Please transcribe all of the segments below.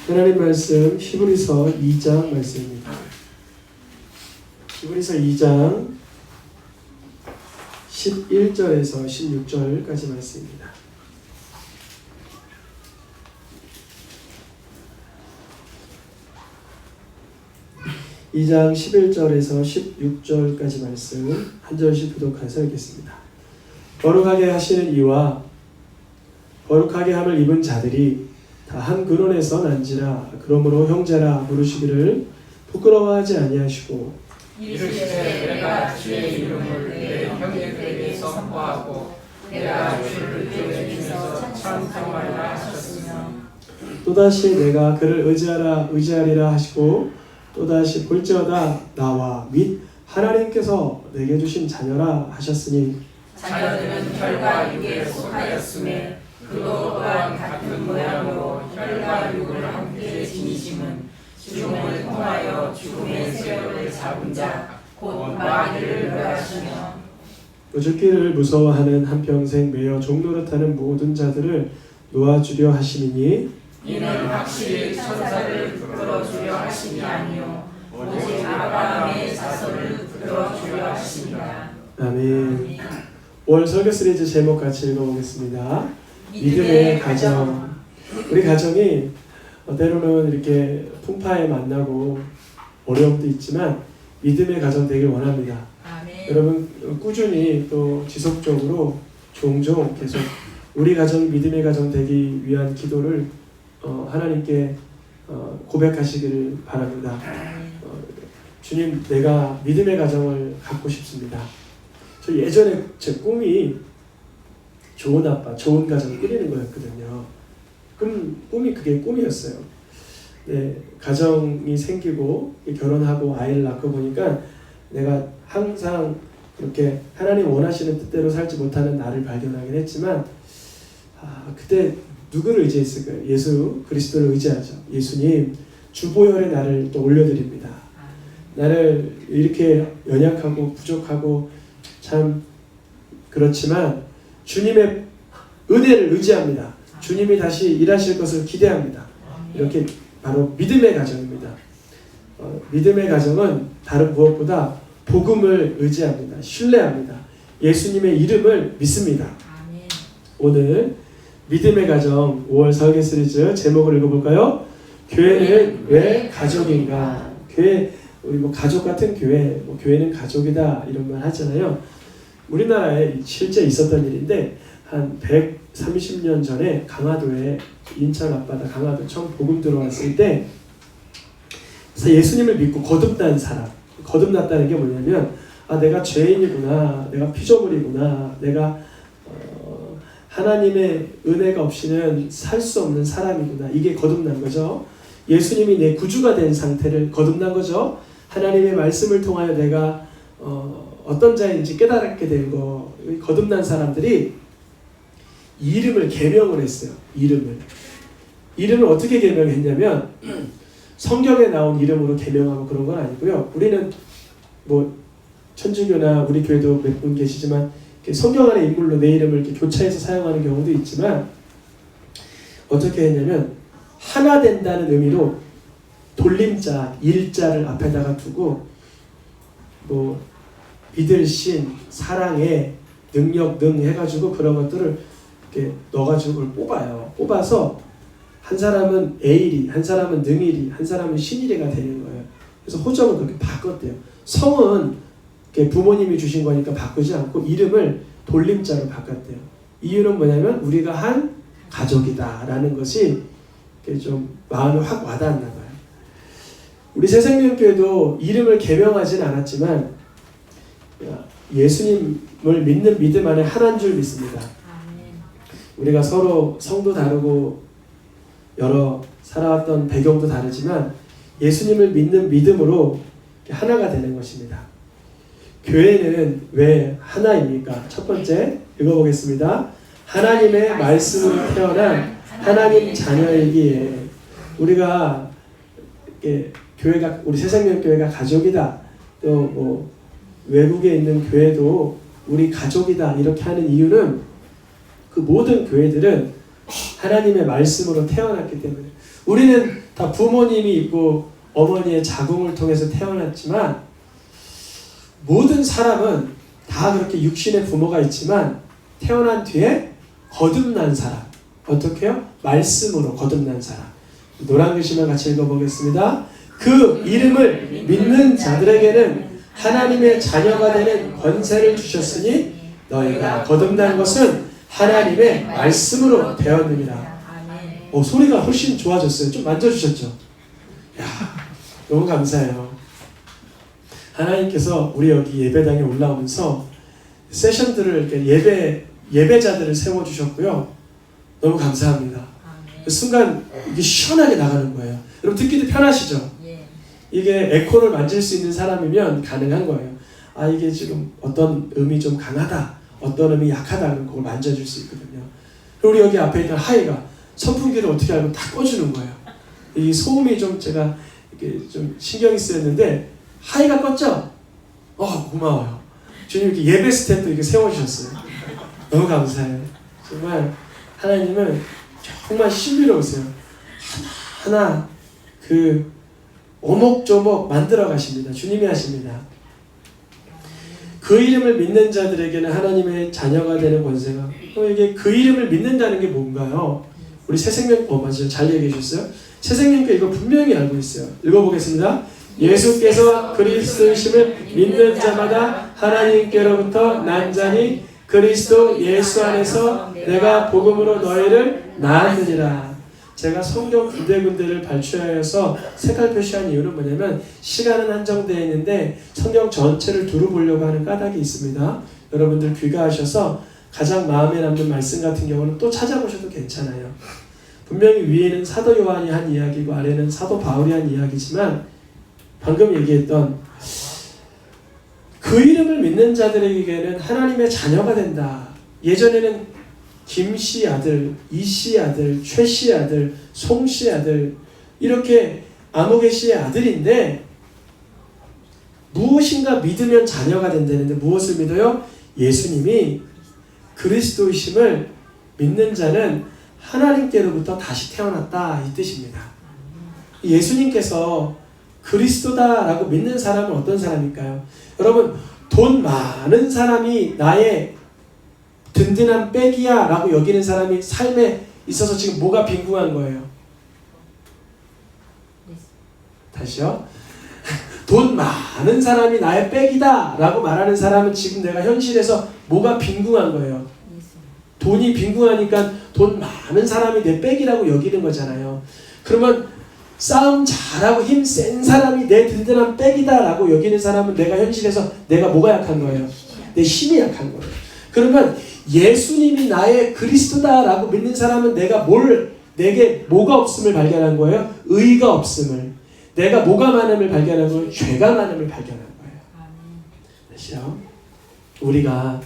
하나님 말씀 히브리서 2장 말씀입니다. 히브리서 2장 11절에서 16절까지 말씀입니다. 이 장 11절에서 16절까지 말씀 한 절씩 교독해서 읽겠습니다. 거룩하게 하시는 이와 거룩하게 함을 입은 자들이 다 한 근원에서 난지라. 그러므로 형제라 부르시기를 부끄러워하지 아니하시고 이르시되 내가 주의 이름을 내 형제들에게 선포하고 내가 주를 교회에서 찬송하리라 하셨으며 또다시 내가 그를 의지하리라 하시고 또다시 볼지어다 나와 및 하나님께서 내게 주신 자녀라 하셨으니 자녀들은 혈과 육에 속하였음에 그도 또한 같은 모양으로 혈과 육을 함께 지니심은 죽음을 통하여 죽음의 세월을 잡은 자 곧 마귀를 멸하시며 죽기를 무서워하는 한평생 매여 종노릇하는 모든 자들을 놓아주려 하심이니 이는 확실히 천사를 붙들어주려 하심이 아니요 오직 아브라함의 자손을 붙들어주려 하심이라. 아멘. 올 설교 시리즈 제목 같이 읽어보겠습니다. 믿음의 가정. 우리 가정이 때로는 이렇게 풍파에 만나고 어려움도 있지만 믿음의 가정 되길 원합니다. 아멘. 여러분 꾸준히 또 지속적으로 종종 계속 우리 가정이 믿음의 가정 되기 위한 기도를 하나님께 고백하시기를 바랍니다. 주님, 내가 믿음의 가정을 갖고 싶습니다. 저 예전에 제 꿈이 좋은 아빠, 좋은 가정을 꾸리는 거였거든요. 꿈이 그게 꿈이었어요. 네, 가정이 생기고 결혼하고 아이를 낳고 보니까 내가 항상 이렇게 하나님 원하시는 뜻대로 살지 못하는 나를 발견하긴 했지만 그때 누구를 의지했을까요? 예수 그리스도를 의지하죠. 예수님, 주보혈에 나를 또 올려드립니다. 나를 이렇게 연약하고 부족하고 참 그렇지만 주님의 은혜를 의지합니다. 주님이 다시 일하실 것을 기대합니다. 이렇게 바로 믿음의 가정입니다. 믿음의 가정은 다른 무엇보다 복음을 의지합니다. 신뢰합니다. 예수님의 이름을 믿습니다. 오늘 믿음의 가정 5월 설교 시리즈 제목을 읽어볼까요? 교회는 왜 가족인가? 교회, 우리 가족 같은 교회, 교회는 가족이다 이런 말 하잖아요. 우리나라에 실제 있었던 일인데 한 130년 전에 강화도에 인천 앞바다 강화도청 복음 들어왔을 때 예수님을 믿고 거듭난 사람, 거듭났다는 게 뭐냐면 내가 죄인이구나, 내가 피조물이구나, 내가 하나님의 은혜가 없이는 살 수 없는 사람이구나. 이게 거듭난 거죠. 예수님이 내 구주가 된 상태를 거듭난 거죠. 하나님의 말씀을 통하여 내가 어떤 자인지 깨달게 된 거. 거듭난 사람들이 이름을 계명을 했어요. 이름을 어떻게 계명했냐면 성경에 나온 이름으로 계명하고 그런 건 아니고요. 우리는 천주교나 우리 교회도 몇 분 계시지만 성경 안의 인물로 내 이름을 이렇게 교차해서 사용하는 경우도 있지만 어떻게 했냐면 하나 된다는 의미로 돌림자, 일자를 앞에다가 두고 믿을 신, 사랑의 능력, 해가지고 그런 것들을 이렇게 넣어가지고 그걸 뽑아요. 뽑아서 한 사람은 에일이, 한 사람은 능일이, 한 사람은 신일이가 되는 거예요. 그래서 호정을 그렇게 바꿨대요. 성은 부모님이 주신 거니까 바꾸지 않고 이름을 돌림자로 바꿨대요. 이유는 뭐냐면 우리가 한 가족이다라는 것이 좀 마음에 확 와닿았나 봐요. 우리 새생명교회도 이름을 계명하진 않았지만 예수님을 믿는 믿음 안에 하나인 줄 믿습니다. 우리가 서로 성도 다르고 여러 살아왔던 배경도 다르지만 예수님을 믿는 믿음으로 하나가 되는 것입니다. 교회는 왜 하나입니까? 첫 번째 읽어보겠습니다. 하나님의 말씀으로 태어난 하나님 자녀이기에 우리가 교회가 우리 새생명교회가 가족이다. 또 외국에 있는 교회도 우리 가족이다 이렇게 하는 이유는 그 모든 교회들은 하나님의 말씀으로 태어났기 때문에 우리는 다 부모님이 있고 어머니의 자궁을 통해서 태어났지만 모든 사람은 다 그렇게 육신의 부모가 있지만 태어난 뒤에 거듭난 사람. 어떻게요? 말씀으로 거듭난 사람. 노란 글씨만 같이 읽어보겠습니다. 그 이름을 믿는 자들에게는 하나님의 자녀가 되는 권세를 주셨으니 너희가 거듭난 것은 하나님의 말씀으로 되었느니라. 소리가 훨씬 좋아졌어요. 좀 만져주셨죠? 야, 너무 감사해요. 하나님께서 우리 여기 예배당에 올라오면서 세션들을 이렇게 예배자들을 세워주셨고요. 너무 감사합니다. 그 순간 이게 시원하게 나가는 거예요. 여러분 듣기도 편하시죠? 이게 에코를 만질 수 있는 사람이면 가능한 거예요. 아, 이게 지금 어떤 음이 좀 강하다, 어떤 음이 약하다, 그럼 그걸 만져줄 수 있거든요. 그리고 우리 여기 앞에 있는 하이가 선풍기를 어떻게 알고 다 꺼주는 거예요. 이 소음이 좀 제가 이렇게 좀 신경이 쓰였는데 하이가 껐죠? 고마워요. 주님 이렇게 예배 스텝도 이렇게 세워주셨어요. 너무 감사해요. 정말 하나님은 정말 신비로우세요. 하나하나 그 오목조목 만들어 가십니다. 주님이 하십니다. 그 이름을 믿는 자들에게는 하나님의 자녀가 되는 권세가. 이게 그 이름을 믿는다는 게 뭔가요? 우리 새생명 맞아요. 잘 얘기해 주셨어요. 새생명께 이거 분명히 알고 있어요. 읽어보겠습니다. 예수께서 그리스도이심을 믿는 자마다 하나님께로부터 난 자니 그리스도 예수 안에서 내가 복음으로 너희를 낳았느니라. 제가 성경 군데군데를 발췌하여서 색깔 표시한 이유는 뭐냐면 시간은 한정되어 있는데 성경 전체를 두루 보려고 하는 까닭이 있습니다. 여러분들 귀가하셔서 가장 마음에 남는 말씀 같은 경우는 또 찾아보셔도 괜찮아요. 분명히 위에는 사도 요한이 한 이야기고 아래는 사도 바울이 한 이야기지만 방금 얘기했던 그 이름을 믿는 자들에게는 하나님의 자녀가 된다. 예전에는 김씨 아들, 이씨 아들, 최씨 아들, 송씨 아들 이렇게 아무개 씨의 아들인데 무엇인가 믿으면 자녀가 된다는데 무엇을 믿어요? 예수님이 그리스도이심을 믿는 자는 하나님께로부터 다시 태어났다 이 뜻입니다. 예수님께서 그리스도다라고 믿는 사람은 어떤 사람일까요? 여러분 돈 많은 사람이 나의 든든한 백이야 라고 여기는 사람이 삶에 있어서 지금 뭐가 빈궁한 거예요? 다시요. 돈 많은 사람이 나의 백이다 라고 말하는 사람은 지금 내가 현실에서 뭐가 빈궁한 거예요? 돈이 빈궁하니까 돈 많은 사람이 내 백이라고 여기는 거잖아요. 그러면 싸움 잘하고 힘 센 사람이 내 든든한 백이다 라고 여기는 사람은 내가 현실에서 내가 뭐가 약한 거예요? 내 힘이 약한 거예요. 그러면 예수님이 나의 그리스도다라고 믿는 사람은 내게 뭐가 없음을 발견한 거예요? 의가 없음을. 내가 뭐가 많음을 발견한 거예요? 죄가 많음을 발견한 거예요. 다시요. 우리가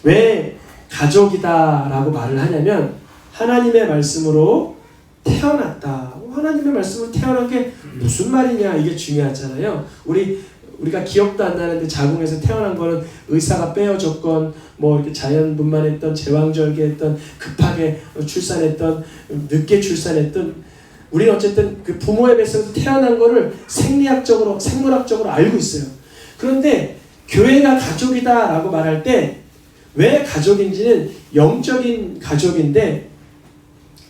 왜 가족이다라고 말을 하냐면 하나님의 말씀으로 태어났다. 하나님의 말씀으로 태어난 게 무슨 말이냐 이게 중요하잖아요. 우리가 기억도 안 나는데 자궁에서 태어난 거는 의사가 빼어줬건 뭐 이렇게 자연분만했던 제왕절개했던 급하게 출산했던 늦게 출산했던 우리는 어쨌든 그 부모의 뱃속에서 태어난 거를 생리학적으로 생물학적으로 알고 있어요. 그런데 교회가 가족이다라고 말할 때 왜 가족인지는 영적인 가족인데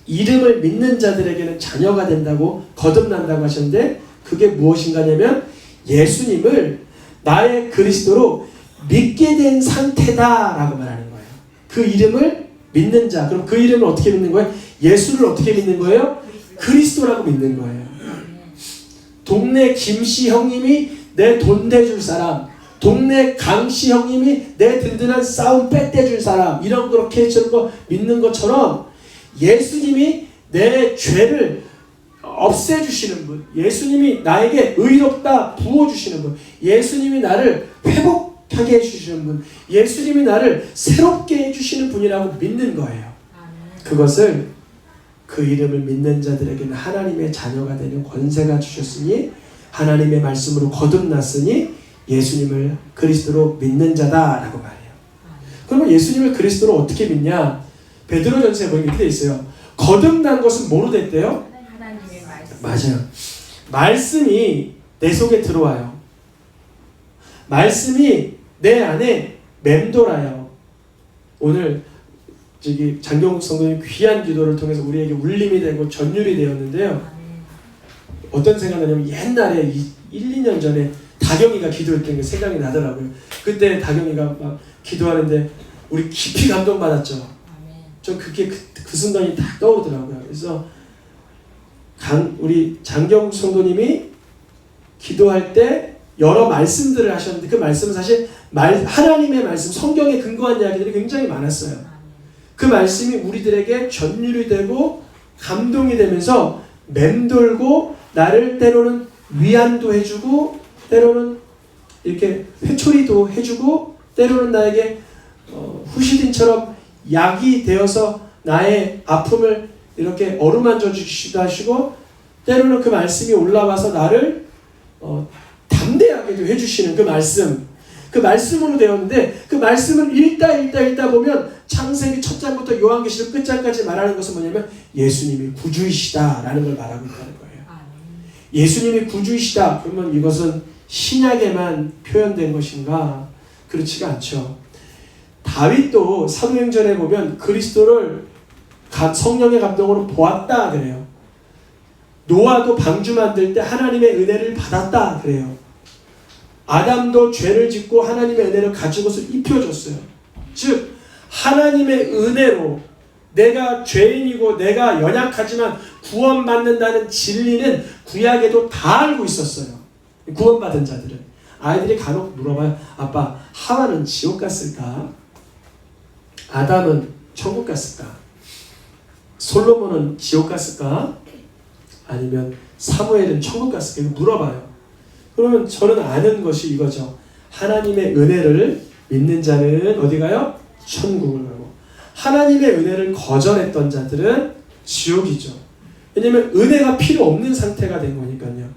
이름을 믿는 자들에게는 자녀가 된다고 거듭난다고 하셨는데 그게 무엇인가냐면 예수님을 나의 그리스도로 믿게 된 상태다라고 말하는 거예요. 그 이름을 믿는 자. 그럼 그 이름을 어떻게 믿는 거예요? 예수를 어떻게 믿는 거예요? 그리스도라고 믿는 거예요. 동네 김씨 형님이 내 돈 대줄 사람, 동네 강씨 형님이 내 든든한 싸움 빼떼줄 사람, 이런 그렇게 저런 거 믿는 것처럼 예수님이 내 죄를 없애주시는 분, 예수님이 나에게 의롭다 부어주시는 분, 예수님이 나를 회복하게 해주시는 분, 예수님이 나를 새롭게 해주시는 분이라고 믿는 거예요. 그것을 그 이름을 믿는 자들에게는 하나님의 자녀가 되는 권세가 주셨으니 하나님의 말씀으로 거듭났으니 예수님을 그리스도로 믿는 자다라고 말해요. 그러면 예수님을 그리스도로 어떻게 믿냐? 베드로전서에 보면 이렇게 돼 있어요. 거듭난 것은 뭐로 됐대요? 맞아요. 말씀이 내 속에 들어와요. 말씀이 내 안에 맴돌아요. 오늘 저기 장경국 성도님 귀한 기도를 통해서 우리에게 울림이 되고 전율이 되었는데요. 어떤 생각나냐면 옛날에 1, 2년 전에 다경이가 기도했던 게 생각이 나더라고요. 그때 다경이가 막 기도하는데 우리 깊이 감동받았죠. 저 그게 그 순간이 딱 떠오르더라고요. 그래서 우리 장경국 성도님이 기도할 때 여러 말씀들을 하셨는데 그 말씀은 사실 하나님의 말씀, 성경에 근거한 이야기들이 굉장히 많았어요. 그 말씀이 우리들에게 전율이 되고 감동이 되면서 맴돌고 나를 때로는 위안도 해주고 때로는 이렇게 회초리도 해주고 때로는 나에게 후시딘처럼 약이 되어서 나의 아픔을 이렇게 어루만져 주시기도 하시고 때로는 그 말씀이 올라와서 나를 담대하게도 해주시는 그 말씀으로 되었는데 그 말씀을 읽다 보면 창세기 첫 장부터 요한계시록 끝장까지 말하는 것은 뭐냐면 예수님이 구주이시다라는 걸 말하고 있다는 거예요. 예수님이 구주이시다. 그러면 이것은 신약에만 표현된 것인가? 그렇지가 않죠. 다윗도 사도행전에 보면 그리스도를 성령의 감동으로 보았다 그래요. 노아도 방주 만들 때 하나님의 은혜를 받았다 그래요. 아담도 죄를 짓고 하나님의 은혜를 가지고서 입혀줬어요. 즉 하나님의 은혜로 내가 죄인이고 내가 연약하지만 구원받는다는 진리는 구약에도 다 알고 있었어요. 구원받은 자들은. 아이들이 간혹 물어봐요. 아빠, 하와는 지옥 갔을까? 아담은 천국 갔을까? 솔로몬은 지옥 갔을까? 아니면 사무엘은 천국 갔을까? 물어봐요. 그러면 저는 아는 것이 이거죠. 하나님의 은혜를 믿는 자는 어디 가요? 천국을 가고 하나님의 은혜를 거절했던 자들은 지옥이죠. 왜냐하면 은혜가 필요 없는 상태가 된 거니까요.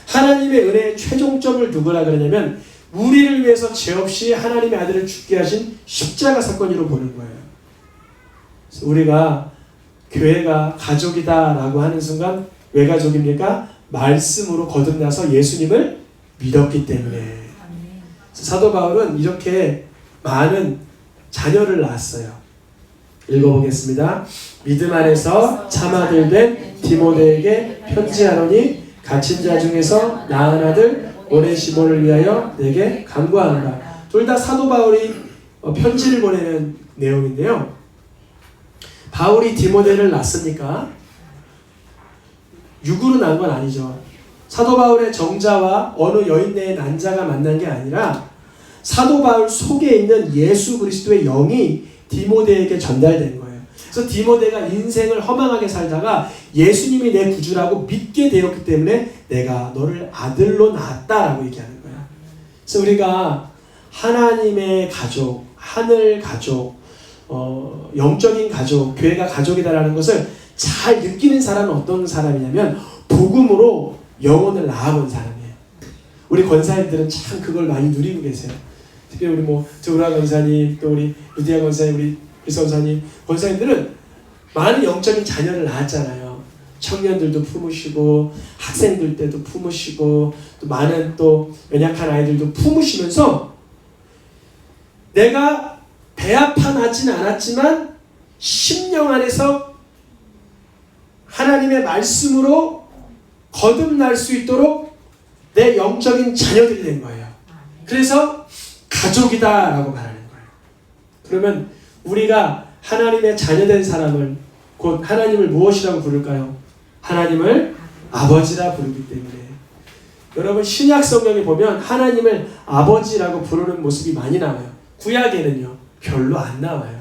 하나님의 은혜의 최종점을 누구라 그러냐면 우리를 위해서 죄 없이 하나님의 아들을 죽게 하신 십자가 사건으로 보는 거예요. 그래서 우리가 교회가 가족이다라고 하는 순간 왜 가족입니까? 말씀으로 거듭나서 예수님을 믿었기 때문에. 사도 바울은 이렇게 많은 자녀를 낳았어요. 읽어보겠습니다. 믿음 안에서 참아들 된 디모데에게 편지하노니 갇힌 자 중에서 낳은 아들 오네시모를 위하여 내게 간구하노라. 둘 다 사도 바울이 편지를 보내는 내용인데요. 바울이 디모데를 낳습니까? 육으로 난 건 아니죠. 사도 바울의 정자와 어느 여인네의 난자가 만난 게 아니라 사도 바울 속에 있는 예수 그리스도의 영이 디모데에게 전달된 거예요. 그래서 디모데가 인생을 허망하게 살다가 예수님이 내 구주라고 믿게 되었기 때문에 내가 너를 아들로 낳았다라고 얘기하는 거예요. 그래서 우리가 하나님의 가족, 하늘 가족, 영적인 가족, 교회가 가족이다라는 것을 잘 느끼는 사람은 어떤 사람이냐면 복음으로 영혼을 낳아본 사람이에요. 우리 권사님들은 참 그걸 많이 누리고 계세요. 특히 우리 조라 권사님, 또 우리 루디아 권사님, 우리 리서 권사님, 권사님들은 많은 영적인 자녀를 낳았잖아요. 청년들도 품으시고 학생들 때도 품으시고 또 많은 또 연약한 아이들도 품으시면서 내가 배 아파 나진 않았지만 심령 안에서 하나님의 말씀으로 거듭날 수 있도록 내 영적인 자녀들이 된 거예요. 그래서 가족이다라고 말하는 거예요. 그러면 우리가 하나님의 자녀된 사람을 곧 하나님을 무엇이라고 부를까요? 하나님을 아버지라 부르기 때문에. 여러분 신약 성경에 보면 하나님을 아버지라고 부르는 모습이 많이 나와요. 구약에는요 별로 안 나와요.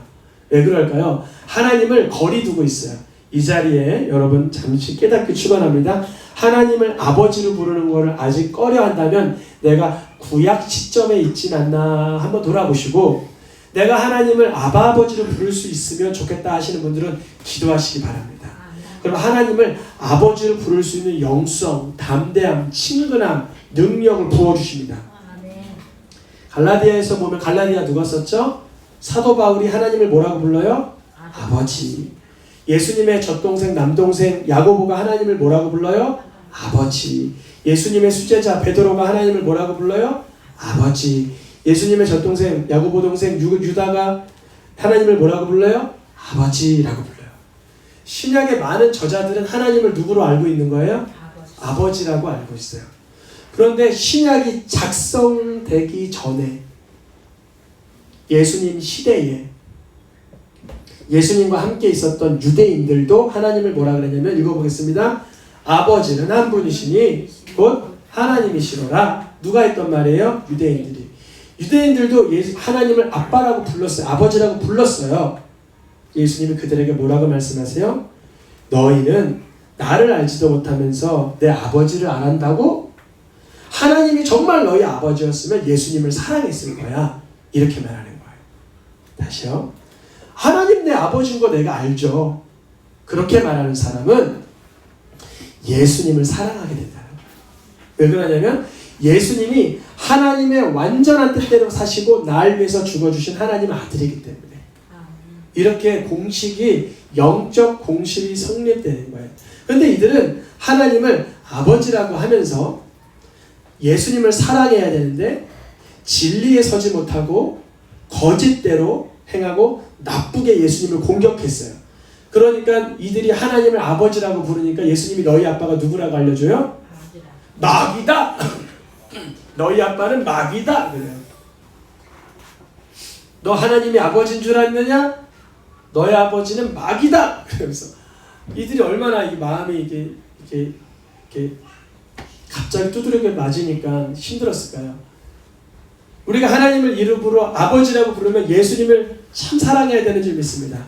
왜 그럴까요? 하나님을 거리 두고 있어요. 이 자리에 여러분 잠시 깨닫기 축원합니다. 하나님을 아버지로 부르는 것을 아직 꺼려 한다면 내가 구약 시점에 있진 않나 한번 돌아보시고 내가 하나님을 아버지로 부를 수 있으면 좋겠다 하시는 분들은 기도하시기 바랍니다. 그럼 하나님을 아버지로 부를 수 있는 영성, 담대함, 친근함, 능력을 부어주십니다. 갈라디아에서 보면 갈라디아 누가 썼죠? 사도 바울이 하나님을 뭐라고 불러요? 아버지. 예수님의 젖동생, 남동생 야고보가 하나님을 뭐라고 불러요? 아버지. 예수님의 수제자 베드로가 하나님을 뭐라고 불러요? 아버지. 예수님의 젖동생, 야고보 동생 유다가 하나님을 뭐라고 불러요? 아버지라고 불러요. 신약의 많은 저자들은 하나님을 누구로 알고 있는 거예요? 아버지라고 알고 있어요. 그런데 신약이 작성되기 전에 예수님 시대에 예수님과 함께 있었던 유대인들도 하나님을 뭐라 그랬냐면 읽어보겠습니다. 아버지는 한 분이시니 곧 하나님이시로라. 누가 했던 말이에요? 유대인들이. 유대인들도 하나님을 아빠라고 불렀어요. 아버지라고 불렀어요. 예수님이 그들에게 뭐라고 말씀하세요? 너희는 나를 알지도 못하면서 내 아버지를 알았다고? 하나님이 정말 너희 아버지였으면 예수님을 사랑했을 거야. 이렇게 말하는 거예요. 다시요. 하나님 내 아버지인 거 내가 알죠. 그렇게 말하는 사람은 예수님을 사랑하게 된다는 거예요. 왜 그러냐면 예수님이 하나님의 완전한 뜻대로 사시고 날 위해서 죽어주신 하나님 아들이기 때문에 이렇게 공식이 영적 공식이 성립되는 거예요. 그런데 이들은 하나님을 아버지라고 하면서 예수님을 사랑해야 되는데 진리에 서지 못하고 거짓대로 행하고 나쁘게 예수님을 공격했어요. 그러니까 이들이 하나님을 아버지라고 부르니까 예수님이 너희 아빠가 누구라고 알려줘요? 마귀다. 너희 아빠는 마귀다. 그래요. 너 하나님이 아버지인 줄 알느냐? 너의 아버지는 마귀다. 그러면서 이들이 얼마나 이 마음이 이렇게 갑자기 두드러기에 맞으니까 힘들었을까요? 우리가 하나님을 이름으로 아버지라고 부르면 예수님을 참 사랑해야 되는 줄 믿습니다.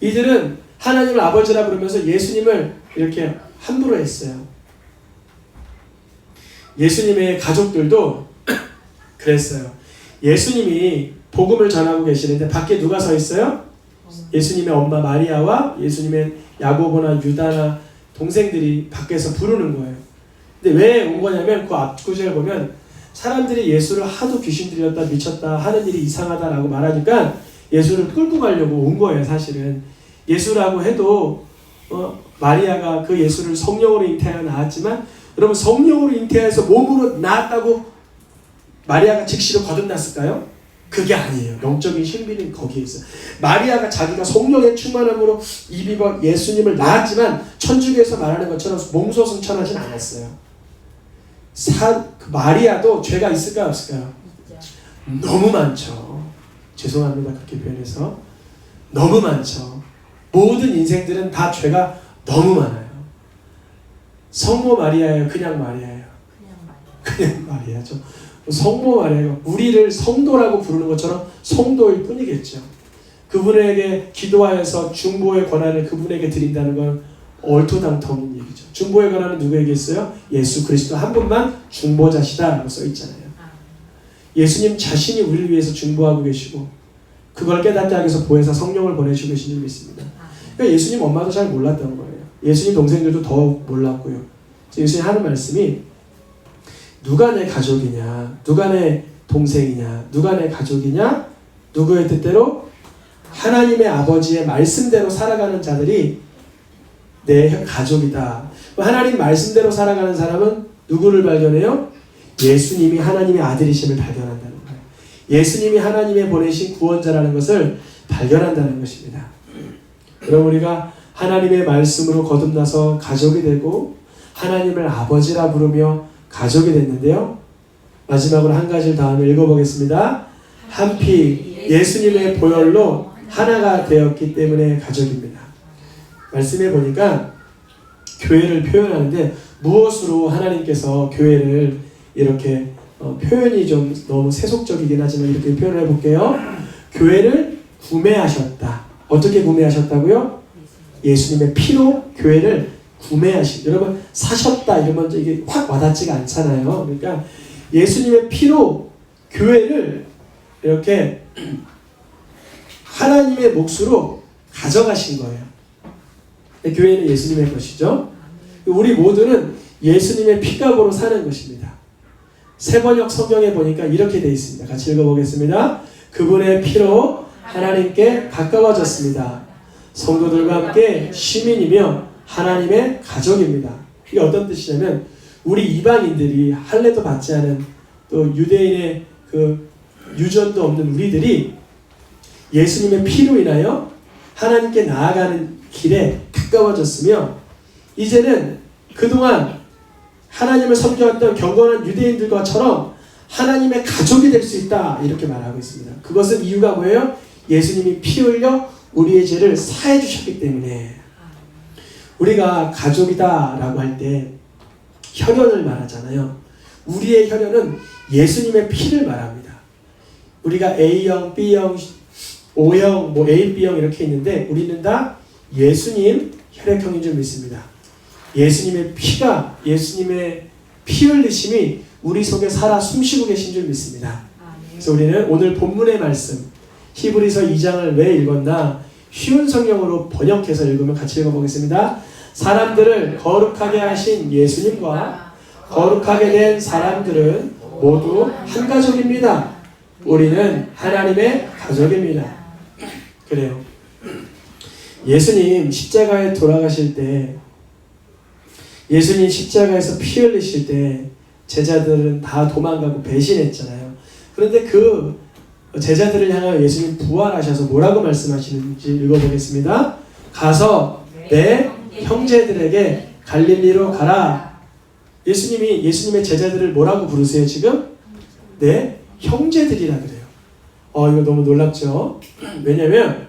이들은 하나님을 아버지라 부르면서 예수님을 이렇게 함부로 했어요. 예수님의 가족들도 그랬어요. 예수님이 복음을 전하고 계시는데 밖에 누가 서 있어요? 예수님의 엄마 마리아와 예수님의 야고보나 유다나 동생들이 밖에서 부르는 거예요. 근데 왜 온 거냐면 그 앞 구절을 보면 사람들이 예수를 하도 귀신 들렸다 미쳤다 하는 일이 이상하다라고 말하니까 예수를 끌고 가려고 온 거예요. 사실은 예수라고 해도 마리아가 그 예수를 성령으로 잉태하여 낳았지만 여러분 성령으로 잉태해서 몸으로 낳았다고 마리아가 즉시로 거듭났을까요? 그게 아니에요. 영적인 신비는 거기에 있어요. 마리아가 자기가 성령의 충만함으로 입입어 예수님을 낳았지만 천주교에서 말하는 것처럼 몸소승천하진 않았어요. 그 마리아도 죄가 있을까요? 없을까요? 너무 많죠. 죄송합니다. 그렇게 표현해서. 너무 많죠. 모든 인생들은 다 죄가 너무 많아요. 성모 마리아예요? 그냥 마리아예요? 그냥 마리아죠. 성모 마리아가 우리를 성도라고 부르는 것처럼 성도일 뿐이겠죠. 그분에게 기도하여서 중보의 권한을 그분에게 드린다는 건 얼토당토인 얘기죠. 중보의 권한은 누구에게 있어요? 예수 그리스도 한 분만 중보자시다라고 써 있잖아요. 예수님 자신이 우리를 위해서 중보하고 계시고 그걸 깨닫게 하기 위해서 보혜사 성령을 보내주고 계신 줄 믿습니다. 그러니까 예수님 엄마도 잘 몰랐던 거예요. 예수님 동생들도 더 몰랐고요. 예수님 하는 말씀이 누가 내 가족이냐, 누가 내 동생이냐, 누가 내 가족이냐, 누구의 뜻대로 하나님의 아버지의 말씀대로 살아가는 자들이 내 가족이다. 하나님 말씀대로 살아가는 사람은 누구를 발견해요? 예수님이 하나님의 아들이심을 발견한다는 거예요. 예수님이 하나님의 보내신 구원자라는 것을 발견한다는 것입니다. 그럼 우리가 하나님의 말씀으로 거듭나서 가족이 되고 하나님을 아버지라 부르며 가족이 됐는데요. 마지막으로 한 가지를 다음에 읽어보겠습니다. 한피 예수님의 보혈로 하나가 되었기 때문에 가족입니다. 말씀해 보니까 교회를 표현하는데 무엇으로 하나님께서 교회를 이렇게 표현이 좀 너무 세속적이긴 하지만 이렇게 표현을 해볼게요. 교회를 구매하셨다. 어떻게 구매하셨다고요? 예수님의 피로 교회를 구매하신. 여러분 사셨다 이러면 이게 확 와닿지가 않잖아요. 그러니까 예수님의 피로 교회를 이렇게 하나님의 몫으로 가져가신 거예요. 교회는 예수님의 것이죠. 우리 모두는 예수님의 피값으로 사는 것입니다. 새번역 성경에 보니까 이렇게 되어 있습니다. 같이 읽어보겠습니다. 그분의 피로 하나님께 가까워졌습니다. 성도들과 함께 시민이며 하나님의 가족입니다. 이게 어떤 뜻이냐면 우리 이방인들이 할례도 받지 않은 또 유대인의 그 유전도 없는 우리들이 예수님의 피로 인하여 하나님께 나아가는 길에 가까워졌으며 이제는 그동안 하나님을 섬겨왔던 경건한 유대인들과처럼 하나님의 가족이 될 수 있다 이렇게 말하고 있습니다. 그것은 이유가 뭐예요? 예수님이 피 흘려 우리의 죄를 사해 주셨기 때문에. 우리가 가족이다 라고 할 때 혈연을 말하잖아요. 우리의 혈연은 예수님의 피를 말합니다. 우리가 A형, B형, O형, 뭐 A, B형 이렇게 있는데 우리는 다 예수님 혈액형인 줄 믿습니다. 예수님의 피가, 예수님의 피 흘리심이 우리 속에 살아 숨쉬고 계신 줄 믿습니다. 그래서 우리는 오늘 본문의 말씀 히브리서 2장을 왜 읽었나 쉬운 성경으로 번역해서 읽으면 같이 읽어보겠습니다. 사람들을 거룩하게 하신 예수님과 거룩하게 된 사람들은 모두 한 가족입니다. 우리는 하나님의 가족입니다. 그래요. 예수님 십자가에 돌아가실 때, 예수님 십자가에서 피 흘리실 때 제자들은 다 도망가고 배신했잖아요. 그런데 그 제자들을 향하여 예수님 부활하셔서 뭐라고 말씀하시는지 읽어보겠습니다. 가서 내 형제들에게 갈릴리로 가라. 예수님이 예수님의 제자들을 뭐라고 부르세요 지금? 내 형제들이라 그래요. 이거 너무 놀랍죠? 왜냐면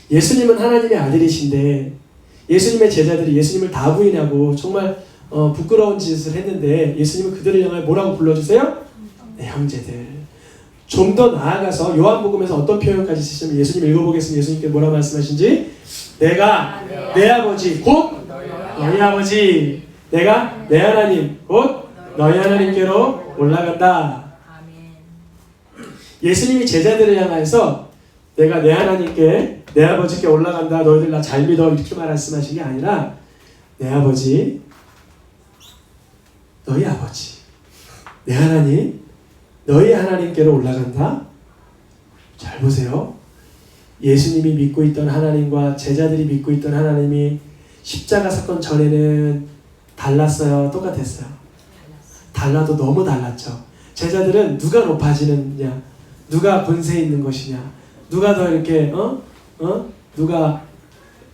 예수님은 하나님의 아들이신데 예수님의 제자들이 예수님을 다 부인하고 정말 부끄러운 짓을 했는데 예수님은 그들을 향해 뭐라고 불러주세요? 내 형제들. 좀 더 나아가서 요한복음에서 어떤 표현까지 쓰시면 예수님 읽어보겠습니다. 예수님께 뭐라 말씀하신지 내가 내 아버지 곧 너희 아버지, 내가 내 하나님 곧 너희 하나님께로 올라간다. 예수님이 제자들을 향해서 내가 내 하나님께 내 아버지께 올라간다. 너희들 나 잘 믿어 이렇게 말씀하신 게 아니라 내 아버지, 너희 아버지, 내 하나님, 너희 하나님께로 올라간다. 잘 보세요. 예수님이 믿고 있던 하나님과 제자들이 믿고 있던 하나님이 십자가 사건 전에는 달랐어요? 똑같았어요? 달라도 너무 달랐죠. 제자들은 누가 높아지느냐, 누가 권세 있는 것이냐, 누가 더 이렇게 누가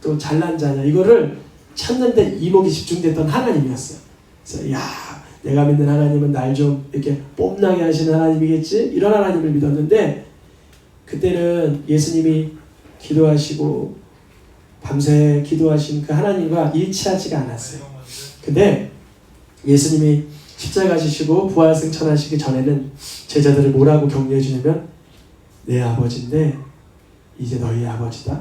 또 잘난 자냐, 이거를 찾는데 이목이 집중됐던 하나님이었어요. 그래서 내가 믿는 하나님은 날 좀 이렇게 뽐나게 하시는 하나님이겠지? 이런 하나님을 믿었는데 그때는 예수님이 기도하시고 밤새 기도하신 그 하나님과 일치하지가 않았어요. 근데 예수님이 십자가 지시고 부활 승천하시기 전에는 제자들을 뭐라고 격려해 주냐면 내 아버지인데 이제 너희 아버지다.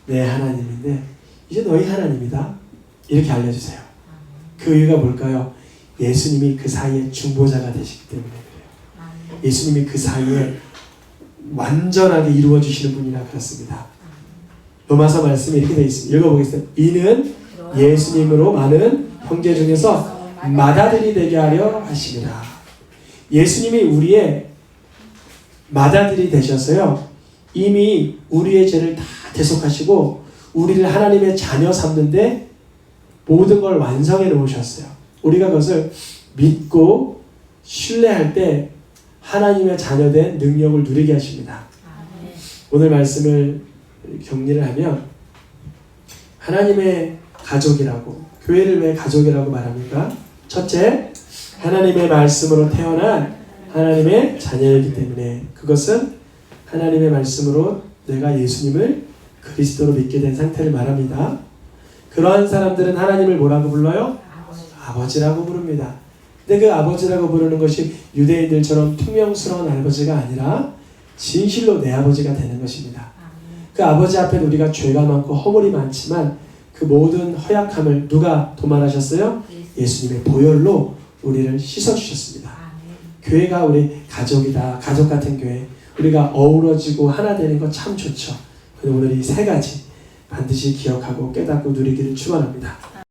내 하나님인데 이제 너희 하나님이다. 이렇게 알려주세요. 그 이유가 뭘까요? 예수님이 그 사이에 중보자가 되시기 때문에 그래요. 예수님이 그 사이에 완전하게 이루어 주시는 분이라 그렇습니다. 로마서 말씀이 이렇게 되어 있습니다. 읽어보겠습니다. 이는 예수님으로 많은 형제 중에서 맏아들이 되게 하려 하심이라. 예수님이 우리의 맏아들이 되셔서요, 이미 우리의 죄를 다 대속하시고 우리를 하나님의 자녀 삼는데 모든 걸 완성해 놓으셨어요. 우리가 그것을 믿고 신뢰할 때 하나님의 자녀된 능력을 누리게 하십니다. 오늘 말씀을 정리를 하면 하나님의 가족이라고, 교회를 왜 가족이라고 말합니까? 첫째, 하나님의 말씀으로 태어난 하나님의 자녀이기 때문에, 그것은 하나님의 말씀으로 내가 예수님을 그리스도로 믿게 된 상태를 말합니다. 그러한 사람들은 하나님을 뭐라고 불러요? 아버지라고 부릅니다. 근데 그 아버지라고 부르는 것이 유대인들처럼 퉁명스러운 아버지가 아니라 진실로 내 아버지가 되는 것입니다. 그 아버지 앞에 우리가 죄가 많고 허물이 많지만 그 모든 허약함을 누가 도말하셨어요? 예수님의 보혈로 우리를 씻어주셨습니다. 교회가 우리 가족이다. 가족 같은 교회. 우리가 어우러지고 하나 되는 거 참 좋죠. 오늘 이 세 가지 반드시 기억하고 깨닫고 누리기를 축원합니다.